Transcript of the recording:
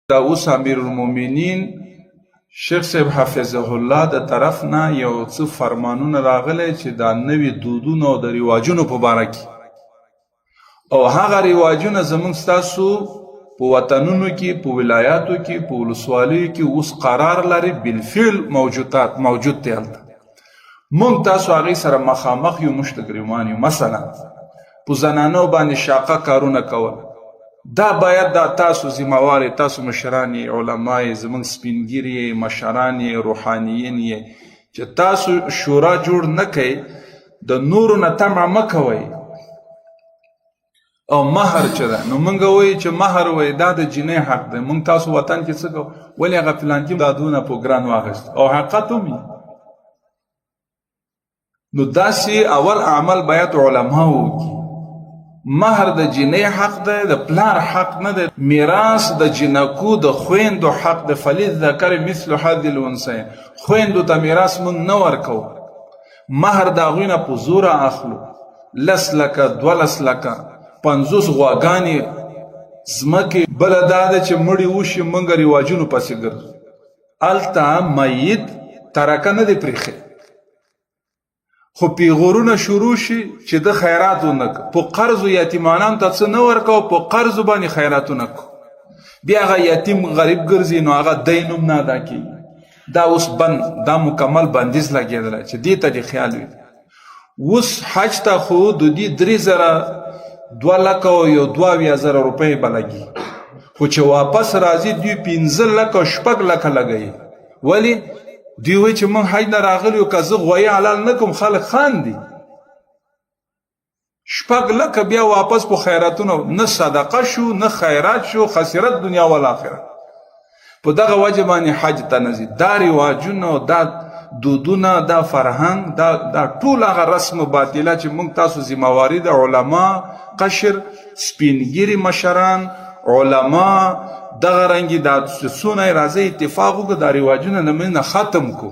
دا اوس امیر المؤمنین شیخ صاحب حفظه الله د طرف نه یو څه فرمانونه راغلی چې دا نوي دودونه او د رواجونو په باره کې او هغه رواجونه زموږ ستاسو په وطنونو کې په ولایاتو کې په ولسوالیو کې اوس قرار لري بالفعل موجود دی هلته موږ تاسو هغې سره مخامخ یو موږ تقریبان یو مثلا په زنانو باندې شاقه کارونه کول دا باید دا تاسو ذمہوار تاسو مشران علماء زمونږ سپینګیري مشران روحانیین چې تاسو شورا جوړ نه کړئ د نورو نه طمع مه کوئ او مهر چې ده نو موږ وایو چې مهر وایي دا د جنۍ حق دی موږ تاسو وطن کې څه کوو ولې هغه فلانکي دا دونه په ګران واخیست او حقیقت هم نو داسې اول عمل باید علما وکړي مهر د جنۍ حق دی د پلار حق نه دی میراث د جنکو د خویندو حق دی فللذکر مثل حظ الانثیین خویندو ته میراث موږ نه ورکوو مهر د هغوی نه په زوره اخلو 10 لکه 12 لکه 50 غواګانې ځمکې بله دا ده چې مړي وشي موږ رواجونو پسې ګرځو هلته میت ترکه نه دی پرېښی خو پیغورونه شروع شي چې د خیرات ونه په قرض یتیمانانو ته څه نه ورکوو په قرض باندې خیراتونه کو بیا هغه یتیم غریب ګرځي نو هغه دی نوم نه ادا کېږي دا اوس بند دا مکمل بندیز لګېدلی چې دې ته دې خیال وي اوس حج ته خو د دې 2 لکه او یو 22,000 روپۍ به لګي خو چې واپس راځي دوی 15 لکه 6 لکه لګوي ولې دوی وایي چې موږ حج نه راغلي که زه غویی حلال نه کوم خلک خاندي 6 لکه بیا واپس په خیراتونو نه صدقه شو نه خیرات شو خسرت دنیا والآخرت په دغه وجه باندې حج ته نه ځي دا رواجونه دا دودونه دا فرهنګ دا ټول هغه رسم باطله چې موږ تاسو ذمہواري د علما قشر سپینګیري مشران علما دغه رنګي دا څونه راځي اتفاق وکړو دا رواجونه نه ختم کو